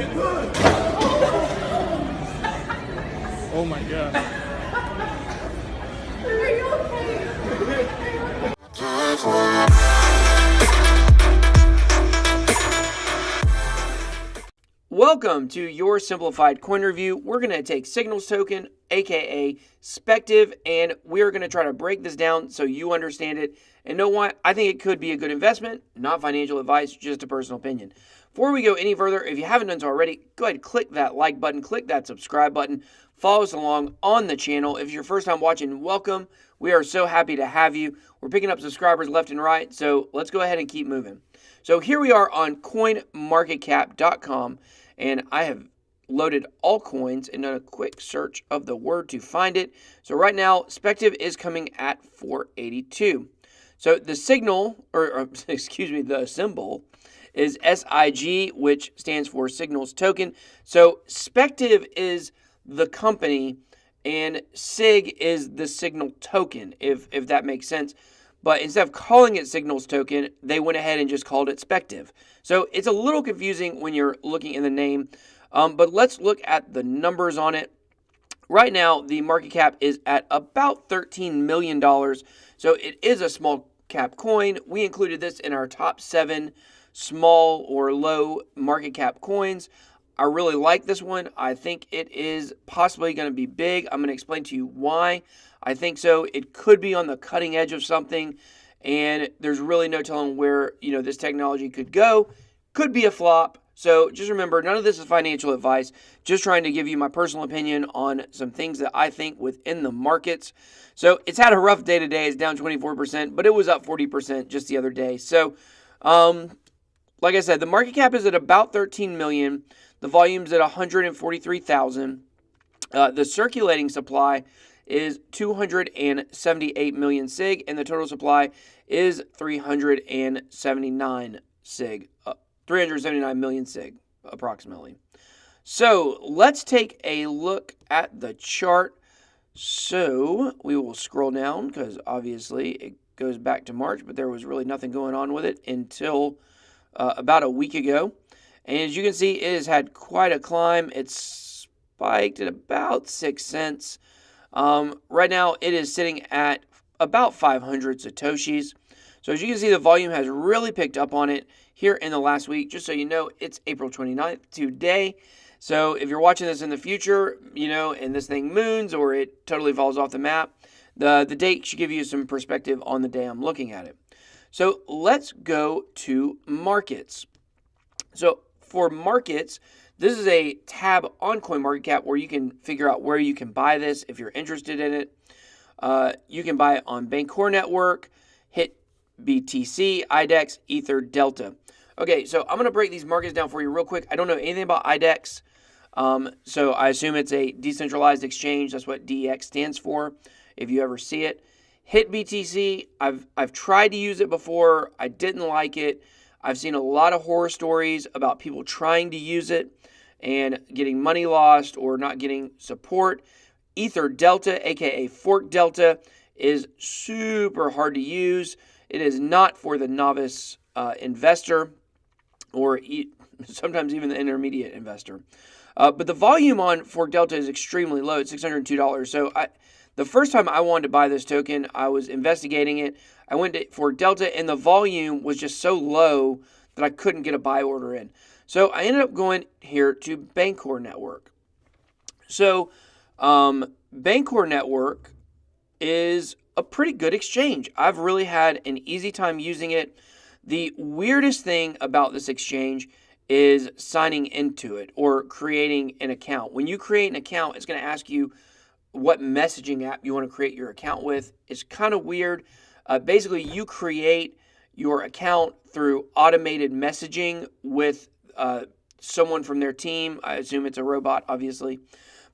Oh my God. Are you okay? Welcome to Your Simplified Coin Review. We're going to take Signals Token, aka Spectiv, and we're going to try to break this down so you understand it and know why I think it could be a good investment. Not financial advice, just a personal opinion. Before we go any further, if you haven't done so already, go ahead and click that like button, click that subscribe button, follow us along on the channel. If it's your first time watching, welcome. We are so happy to have you. We're picking up subscribers left and right, so let's go ahead and keep moving. So here we are on coinmarketcap.com. And I have loaded all coins and done a quick search of the word to find it. So right now, Spectiv is coming at 482. So the signal, the symbol is SIG, which stands for Signals Token. So Spectiv is the company and SIG is the signal token, if that makes sense. But instead of calling it Signals Token, they went ahead and just called it Spectiv. So it's a little confusing when you're looking in the name. But let's look at the numbers on it. Right now, the market cap is at about $13 million. So it is a small cap coin. We included this in our top 7 small or low market cap coins. I really like this one. I think it is possibly going to be big. I'm going to explain to you why I think so. It could be on the cutting edge of something, and there's really no telling where this technology could go. Could be a flop. So just remember, none of this is financial advice. Just trying to give you my personal opinion on some things that I think within the markets. So it's had a rough day today. It's down 24%, but it was up 40% just the other day. So, like I said, the market cap is at about 13 million. The volume's at 143,000. The circulating supply is 278 million SIG, and the total supply is 379 SIG, 379 million SIG, approximately. So let's take a look at the chart. So we will scroll down because obviously it goes back to March, but there was really nothing going on with it until about a week ago. And as you can see, it has had quite a climb. It's spiked at about 6 cents. Right now, it is sitting at about 500 Satoshis. So as you can see, the volume has really picked up on it here in the last week. Just so you know, it's April 29th today. So if you're watching this in the future, and this thing moons or it totally falls off the map, the date should give you some perspective on the day I'm looking at it. So let's go to markets. So for markets, this is a tab on CoinMarketCap where you can figure out where you can buy this if you're interested in it. You can buy it on Bancor Network, HIT BTC, IDEX, Ether, Delta. Okay, so I'm going to break these markets down for you real quick. I don't know anything about IDEX, so I assume it's a decentralized exchange. That's what DEX stands for, if you ever see it. HIT BTC, I've tried to use it before. I didn't like it. I've seen a lot of horror stories about people trying to use it and getting money lost or not getting support. Ether Delta, aka Fork Delta, is super hard to use. It is not for the novice investor or sometimes even the intermediate investor. But the volume on Fork Delta is extremely low. It's $602. So the first time I wanted to buy this token, I was investigating it. I went to Fork Delta, and the volume was just so low that I couldn't get a buy order in. So I ended up going here to Bancor Network. So Bancor Network is a pretty good exchange. I've really had an easy time using it. The weirdest thing about this exchange is signing into it or creating an account. When you create an account, it's going to ask you what messaging app you want to create your account with. It's kind of weird. Basically, you create your account through automated messaging with someone from their team. I assume it's a robot, obviously.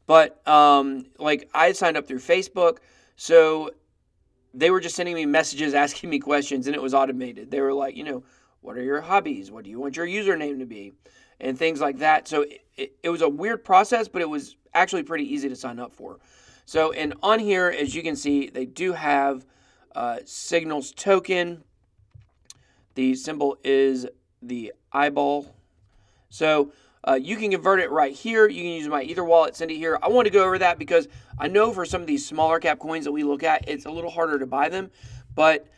But like I signed up through Facebook, so they were just sending me messages asking me questions, and it was automated. They were like, what are your hobbies? What do you want your username to be? And things like that. So it was a weird process, but it was actually pretty easy to sign up for. So, and on here, as you can see, they do have Signals Token. The symbol is the eyeball. So You can convert it right here. You can use my Ether wallet, send it here. I want to go over that because I know for some of these smaller cap coins that we look at, it's a little harder to buy them. But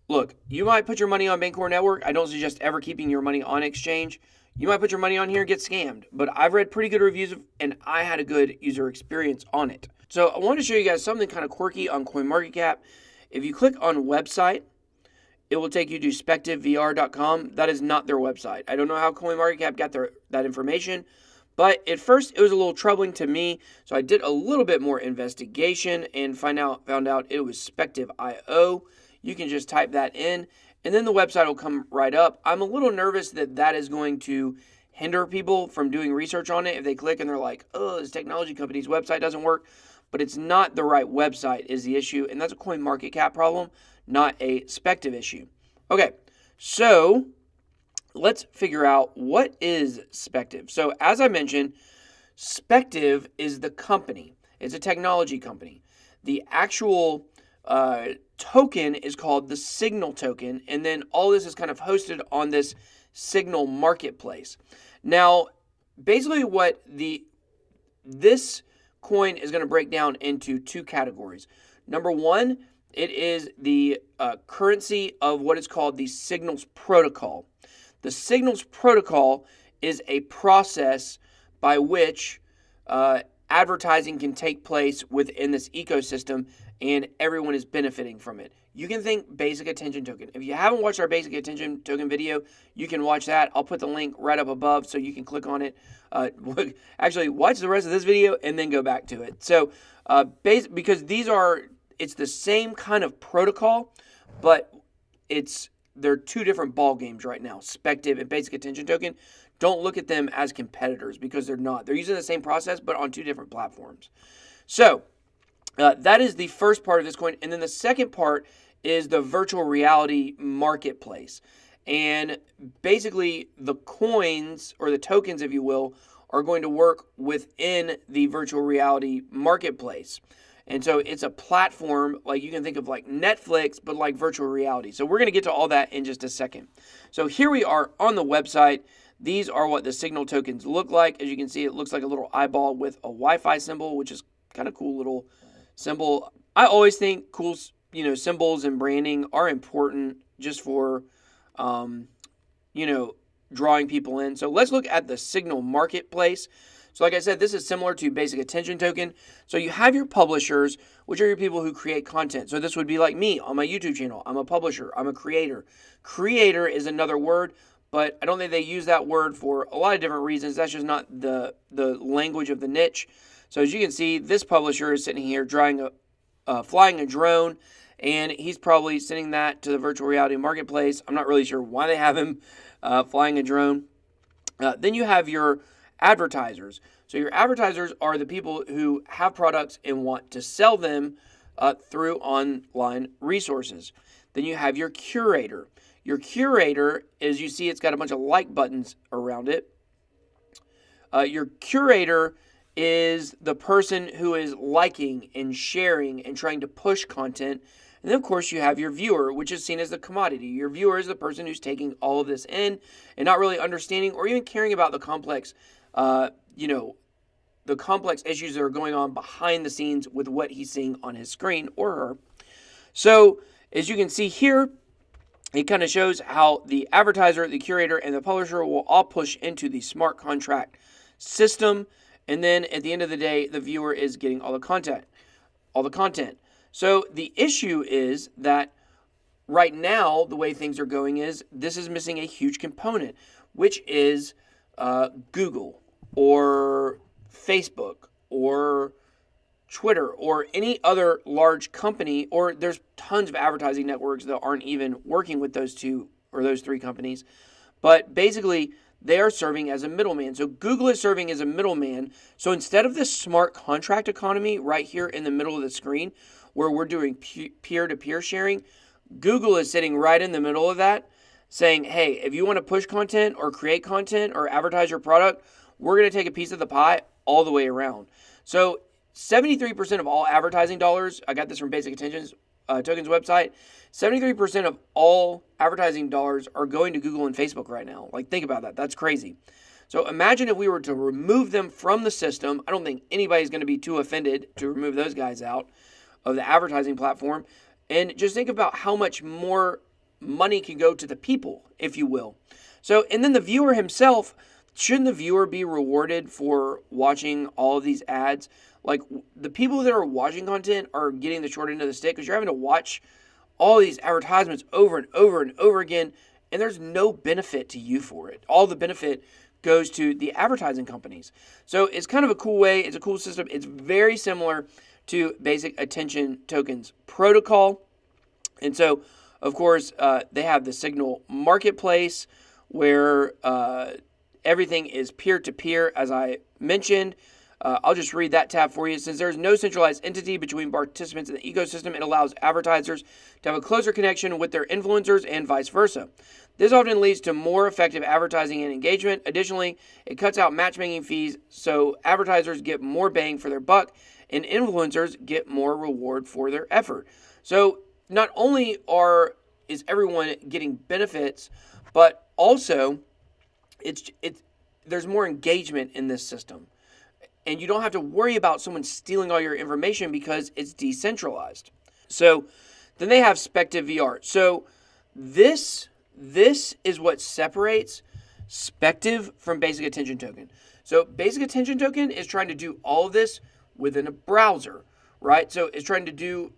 look, you might put your money on Bancor Network. I don't suggest ever keeping your money on exchange. You might put your money on here and get scammed. But I've read pretty good reviews and I had a good user experience on it. So I want to show you guys something kind of quirky on CoinMarketCap. If you click on website, it will take you to spectivvr.com. That is not their website. I don't know how CoinMarketCap got that information, but at first it was a little troubling to me. So I did a little bit more investigation and found out it was Spectiv.io. You can just type that in, and then the website will come right up. I'm a little nervous that is going to hinder people from doing research on it if they click and they're like, oh, this technology company's website doesn't work. But it's not the right website is the issue, and that's a CoinMarketCap problem, not a Spectiv issue. Okay, so let's figure out what is Spectiv. So as I mentioned, Spectiv is the company. It's a technology company. The actual token is called the Signal Token, and then all this is kind of hosted on this Signal marketplace. Now, basically what this coin is going to break down into two categories. Number one, it is the currency of what is called the Signals Protocol. The Signals Protocol is a process by which advertising can take place within this ecosystem, and everyone is benefiting from it. You can think basic attention token. If you haven't watched our basic attention token video, you can watch that. I'll put the link right up above so you can click on it. Actually, watch the rest of this video and then go back to it. So, because it's the same kind of protocol, but they're two different ball games right now. Spectiv and basic attention token. Don't look at them as competitors because they're not. They're using the same process, but on two different platforms. So, that is the first part of this coin. And then the second part is the virtual reality marketplace. And basically the coins, or the tokens, if you will, are going to work within the virtual reality marketplace. And so it's a platform, like you can think of like Netflix, but like virtual reality. So we're going to get to all that in just a second. So here we are on the website. These are what the Signal tokens look like. As you can see, it looks like a little eyeball with a Wi-Fi symbol, which is kind of cool little symbol. I always think cool, symbols and branding are important just for, drawing people in. So let's look at the Signal marketplace. So like I said, this is similar to basic attention token. So you have your publishers, which are your people who create content. So this would be like me on my YouTube channel. I'm a publisher. I'm a creator. Creator is another word, but I don't think they use that word for a lot of different reasons. That's just not the language of the niche. So as you can see, this publisher is sitting here flying a drone, and he's probably sending that to the virtual reality marketplace. I'm not really sure why they have him flying a drone. Then you have your advertisers. So your advertisers are the people who have products and want to sell them through online resources. Then you have your curator. Your curator, as you see, it's got a bunch of like buttons around it. Your curator is the person who is liking and sharing and trying to push content. And then, of course, you have your viewer, which is seen as the commodity. Your viewer is the person who's taking all of this in and not really understanding or even caring about the complex, the complex issues that are going on behind the scenes with what he's seeing on his screen or her. So, as you can see here, it kind of shows how the advertiser, the curator, and the publisher will all push into the smart contract system. And then at the end of the day, the viewer is getting all the content. So the issue is that right now, the way things are going is this is missing a huge component, which is Google or Facebook or Twitter or any other large company, or there's tons of advertising networks that aren't even working with those two or those three companies. But basically, they are serving as a middleman. So Google is serving as a middleman. So instead of this smart contract economy right here in the middle of the screen where we're doing peer-to-peer sharing, Google is sitting right in the middle of that saying, hey, if you want to push content or create content or advertise your product, we're going to take a piece of the pie all the way around. So 73% of all advertising dollars, I got this from Basic Attention Token's website, 73% of all advertising dollars are going to Google and Facebook right now. Like, think about that. That's crazy. So imagine if we were to remove them from the system. I don't think anybody's going to be too offended to remove those guys out of the advertising platform. And just think about how much more money can go to the people, if you will. So, and then the viewer himself, shouldn't the viewer be rewarded for watching all of these ads? Like, the people that are watching content are getting the short end of the stick because you're having to watch all these advertisements over and over and over again, and there's no benefit to you for it. All the benefit goes to the advertising companies. So it's kind of a cool way. It's a cool system. It's very similar to basic attention tokens protocol. And so, of course, they have the Signal marketplace where everything is peer-to-peer, as I mentioned. I'll just read that tab for you. Since there's no centralized entity between participants in the ecosystem, it allows advertisers to have a closer connection with their influencers and vice versa. This often leads to more effective advertising and engagement. Additionally, it cuts out matchmaking fees, so advertisers get more bang for their buck, and influencers get more reward for their effort. So not only is everyone getting benefits, but also there's more engagement in this system. And you don't have to worry about someone stealing all your information because it's decentralized. So then they have Spectiv VR. So this is what separates Spectiv from Basic Attention Token. So Basic Attention Token is trying to do all of this within a browser, right? So it's trying to do,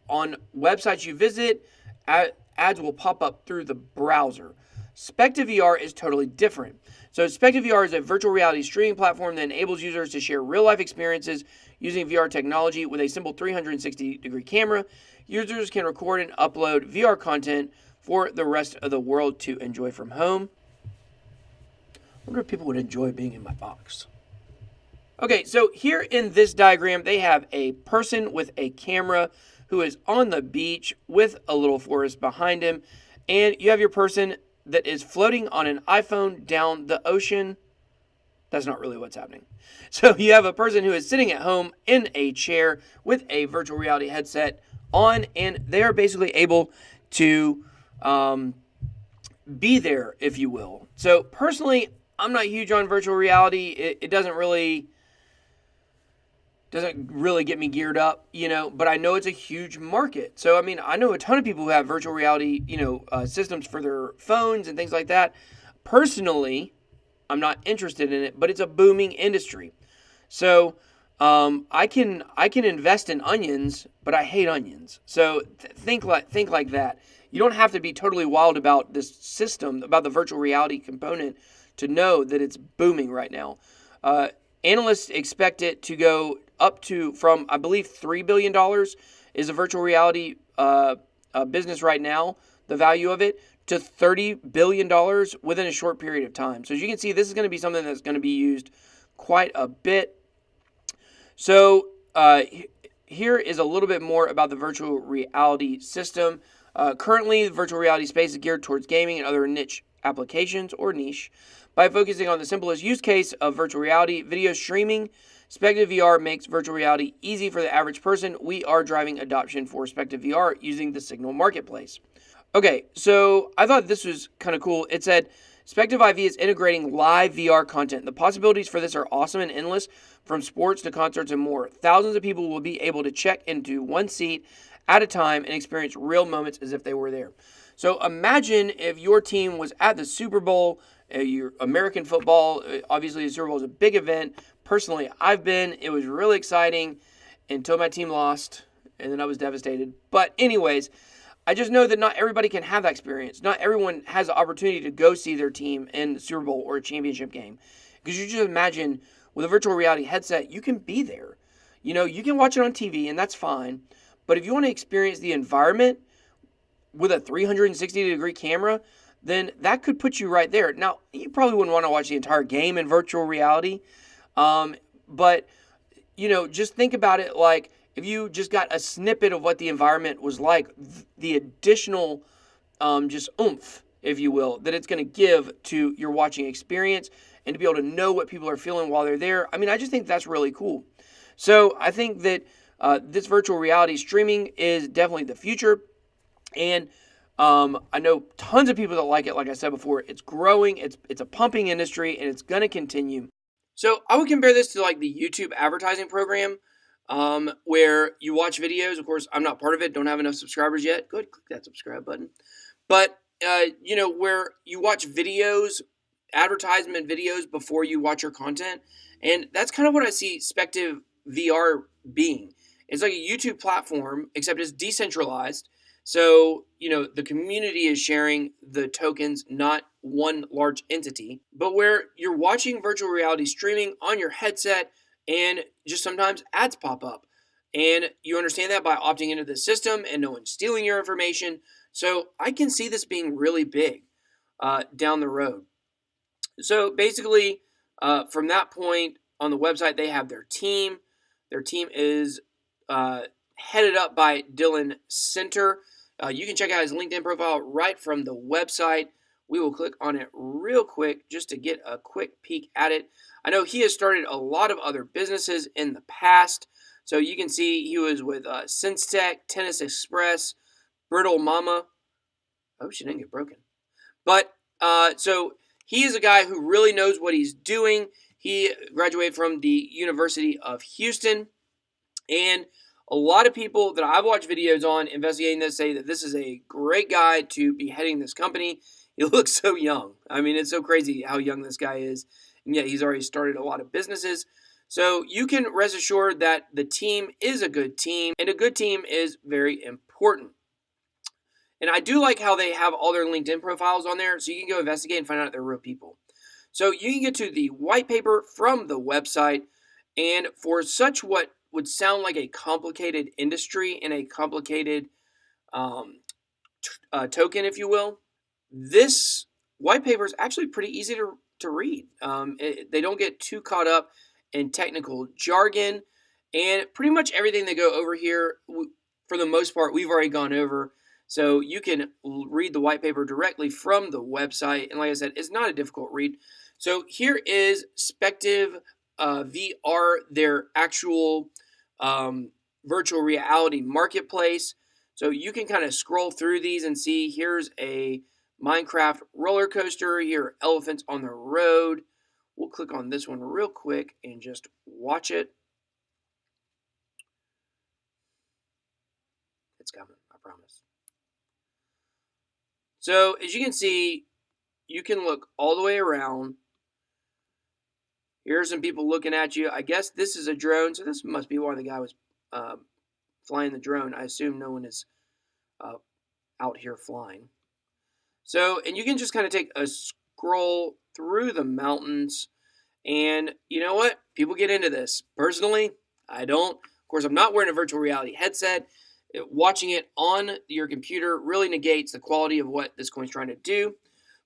on websites you visit, ads will pop up through the browser. Spectiv VR is totally different. So Spectiv VR is a virtual reality streaming platform that enables users to share real-life experiences using VR technology with a simple 360-degree camera. Users can record and upload VR content for the rest of the world to enjoy from home. I wonder if people would enjoy being in my box. Okay, so here in this diagram, they have a person with a camera who is on the beach with a little forest behind him. And you have your person that is floating on an iPhone down the ocean. That's not really what's happening. So you have a person who is sitting at home in a chair with a virtual reality headset on, and they are basically able to be there, if you will. So personally, I'm not huge on virtual reality. It doesn't really get me geared up, but I know it's a huge market. So, I know a ton of people who have virtual reality, systems for their phones and things like that. Personally, I'm not interested in it, but it's a booming industry. So, I can invest in onions, but I hate onions. So think like that. You don't have to be totally wild about this system, about the virtual reality component, to know that it's booming right now. Analysts expect it to go up to, from, I believe, $3 billion is a virtual reality business right now, the value of it, to $30 billion within a short period of time. So as you can see, this is going to be something that's going to be used quite a bit. So here is a little bit more about the virtual reality system. Currently, the virtual reality space is geared towards gaming and other niche applications or niche. By focusing on the simplest use case of virtual reality, video streaming, Spectiv VR makes virtual reality easy for the average person. We are driving adoption for Spectiv VR using the Signal marketplace. Okay, so I thought this was kind of cool. It said, Spectiv IV is integrating live VR content. The possibilities for this are awesome and endless, from sports to concerts and more. Thousands of people will be able to check into one seat at a time and experience real moments as if they were there. So imagine if your team was at the Super Bowl, your American football. Obviously, the Super Bowl is a big event. Personally, I've been. It was really exciting until my team lost, and then I was devastated. But anyways, I just know that not everybody can have that experience. Not everyone has the opportunity to go see their team in the Super Bowl or a championship game. Because you just imagine, with a virtual reality headset, you can be there. You can watch it on TV, and that's fine. But if you want to experience the environment with a 360-degree camera, then that could put you right there. Now, you probably wouldn't want to watch the entire game in virtual reality. But, just think about it like if you just got a snippet of what the environment was like, the additional just oomph, if you will, that it's going to give to your watching experience and to be able to know what people are feeling while they're there. I just think that's really cool. So I think that this virtual reality streaming is definitely the future. And I know tons of people that like it. Like I said before, it's growing. It's a pumping industry, and it's going to continue. So I would compare this to like the YouTube advertising program, where you watch videos. Of course, I'm not part of it. Don't have enough subscribers yet. Go ahead, click that subscribe button. But where you watch videos, advertisement videos before you watch your content, and that's kind of what I see Spectiv VR being. It's like a YouTube platform, except it's decentralized. So, the community is sharing the tokens, not one large entity, but where you're watching virtual reality streaming on your headset and just sometimes ads pop up. And you understand that by opting into the system and no one's stealing your information. So I can see this being really big down the road. So basically, from that point on the website, they have their team. Their team is headed up by Dylan Center. You can check out his LinkedIn profile right from the website. We will click on it real quick just to get a quick peek at it. I know he has started a lot of other businesses in the past. So you can see he was with SenseTech, Tennis Express, Brittle Mama. I hope she didn't get broken. But so he is a guy who really knows what he's doing. He graduated from the University of Houston. And a lot of people that I've watched videos on investigating this say that this is a great guy to be heading this company. He looks so young. I mean, it's so crazy how young this guy is. And yet he's already started a lot of businesses. So you can rest assured that the team is a good team. And a good team is very important. And I do like how they have all their LinkedIn profiles on there, so you can go investigate and find out they're real people. So you can get to the white paper from the website, and for such what would sound like a complicated industry and a complicated token, if you will, this white paper is actually pretty easy to read. They don't get too caught up in technical jargon, and pretty much everything they go over here, for the most part, we've already gone over. So you can read the white paper directly from the website. And like I said, it's not a difficult read. So here is Spectiv VR, their actual virtual reality marketplace. So you can kind of scroll through these and see here's a Minecraft roller coaster. Here are elephants on the road. We'll click on this one real quick and just watch it. It's coming, I promise. So as you can see, you can look all the way around. Here's some people looking at you. I guess this is a drone, so this must be why the guy was flying the drone. I assume no one is out here flying. So, and you can just kind of take a scroll through the mountains. And you know what? People get into this. Personally, I don't. Of course, I'm not wearing a virtual reality headset. Watching it on your computer really negates the quality of what this coin's trying to do.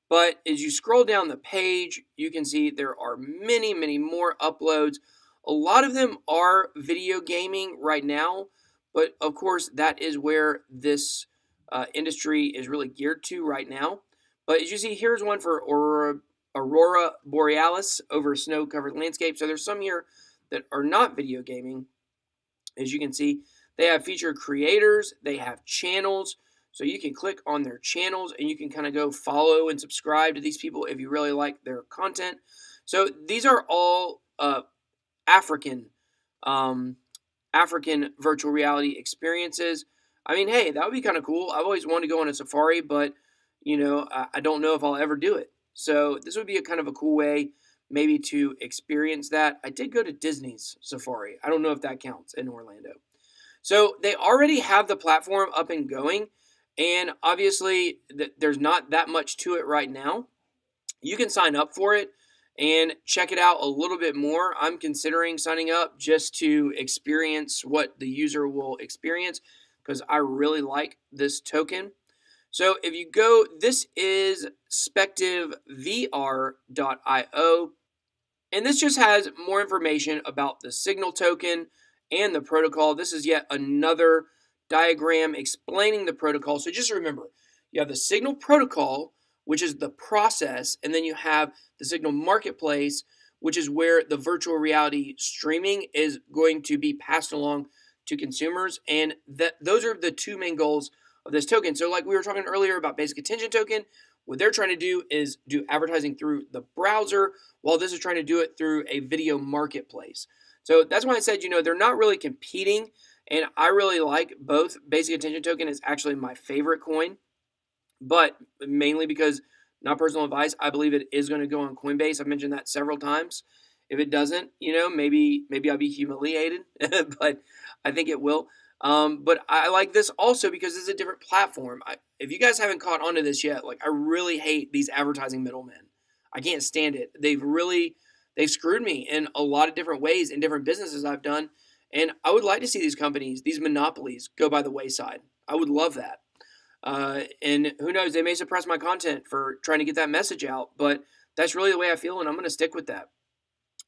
But as you scroll down the page, you can see there are many, many more uploads. A lot of them are video gaming right now, but of course, that is where this industry is really geared to right now. But as you see, here's one for Aurora Borealis over snow-covered landscape. So there's some here that are not video gaming. As you can see, they have featured creators, they have channels, so you can click on their channels and you can kind of go follow and subscribe to these people if you really like their content. So these are all African virtual reality experiences. I mean, hey, that would be kind of cool. I've always wanted to go on a safari, but I don't know if I'll ever do it. So this would be a kind of a cool way maybe to experience that. I did go to Disney's safari. I don't know if that counts in Orlando. So they already have the platform up and going, and obviously there's not that much to it right now. You can sign up for it and check it out a little bit more. I'm considering signing up just to experience what the user will experience because I really like this token. So if you go, this is spectivvr.io, and this just has more information about the signal token and the protocol. This is yet another diagram explaining the protocol. So just remember, you have the signal protocol, which is the process, and then you have the signal marketplace, which is where the virtual reality streaming is going to be passed along to consumers. And those are the two main goals of this token. So like we were talking earlier about basic attention token, what they're trying to do is do advertising through the browser, while this is trying to do it through a video marketplace. So that's why I said, they're not really competing. And I really like both. Basic attention token is actually my favorite coin, but mainly because, not personal advice, I believe it is going to go on Coinbase. I've mentioned that several times. If it doesn't, maybe I'll be humiliated, but I think it will. But I like this also because it's a different platform. If you guys haven't caught on to this yet, like I really hate these advertising middlemen. I can't stand it. They've screwed me in a lot of different ways in different businesses I've done. And I would like to see these companies, these monopolies, go by the wayside. I would love that. And who knows, they may suppress my content for trying to get that message out, but that's really the way I feel, and I'm going to stick with that.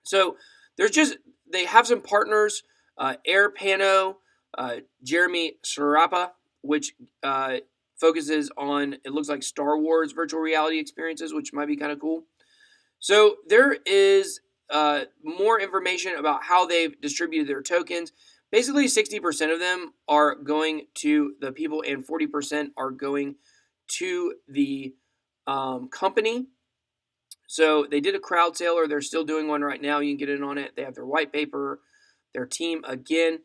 So they have some partners, Air Pano, Jeremy Sarapa, which focuses on, it looks like Star Wars virtual reality experiences, which might be kind of cool. So there is more information about how they've distributed their tokens. Basically, 60% of them are going to the people and 40% are going to the company. So they did a crowd sale, or they're still doing one right now. You can get in on it. They have their white paper, their team again.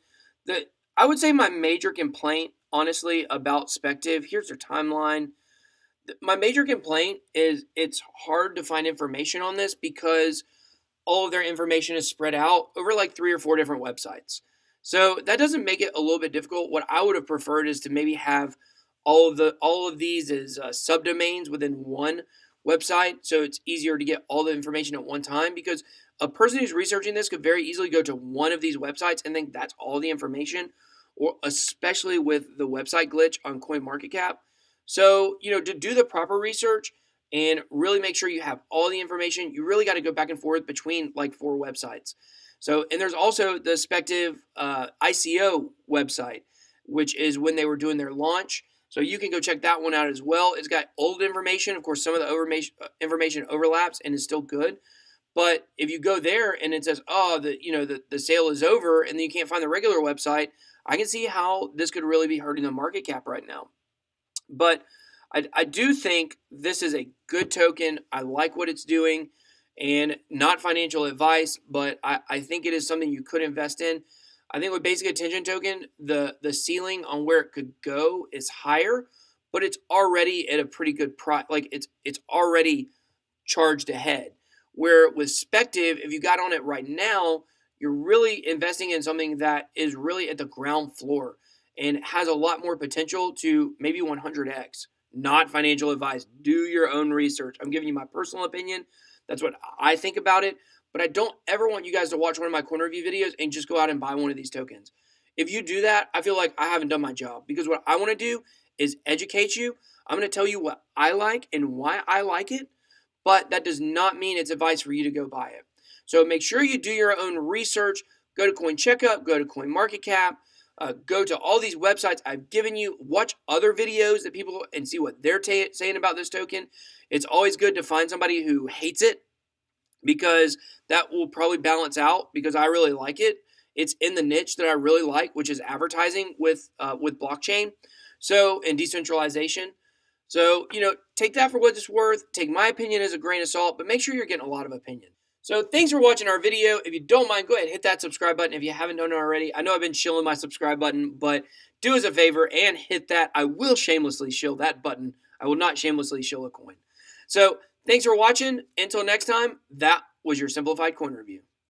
I would say my major complaint, honestly, about Spectiv, here's their timeline. My major complaint is it's hard to find information on this because all of their information is spread out over like 3 or 4 different websites. So that doesn't make it a little bit difficult. What I would have preferred is to maybe have all of these as subdomains within one website, so it's easier to get all the information at one time, because a person who's researching this could very easily go to one of these websites and think that's all the information, or especially with the website glitch on CoinMarketCap. So, to do the proper research and really make sure you have all the information, you really got to go back and forth between like 4 websites. So, and there's also the Spectiv ICO website, which is when they were doing their launch. So you can go check that one out as well. It's got old information. Of course, some of the information overlaps and is still good. But if you go there and it says, the sale is over, and then you can't find the regular website, I can see how this could really be hurting the market cap right now. But I do think this is a good token. I like what it's doing, and not financial advice, but I think it is something you could invest in. I think with basic attention token, the ceiling on where it could go is higher, but it's already at a pretty good price. Like it's already charged ahead. Where with Spectiv, if you got on it right now, you're really investing in something that is really at the ground floor and has a lot more potential to maybe 100x. Not financial advice. Do your own research. I'm giving you my personal opinion. That's what I think about it. But I don't ever want you guys to watch one of my coin review videos and just go out and buy one of these tokens. If you do that, I feel like I haven't done my job, because what I want to do is educate you. I'm going to tell you what I like and why I like it, but that does not mean it's advice for you to go buy it. So make sure you do your own research. Go to Coin Checkup, go to CoinMarketCap, go to all these websites I've given you. Watch other videos that people and see what they're saying about this token. It's always good to find somebody who hates it, because that will probably balance out, because I really like it. It's in the niche that I really like, which is advertising with blockchain, and decentralization. So, take that for what it's worth. Take my opinion as a grain of salt, but make sure you're getting a lot of opinion. So thanks for watching our video. If you don't mind, go ahead and hit that subscribe button if you haven't done it already. I know I've been shilling my subscribe button, but do us a favor and hit that. I will shamelessly shill that button. I will not shamelessly shill a coin. So thanks for watching. Until next time, that was your Simplified Coin Review.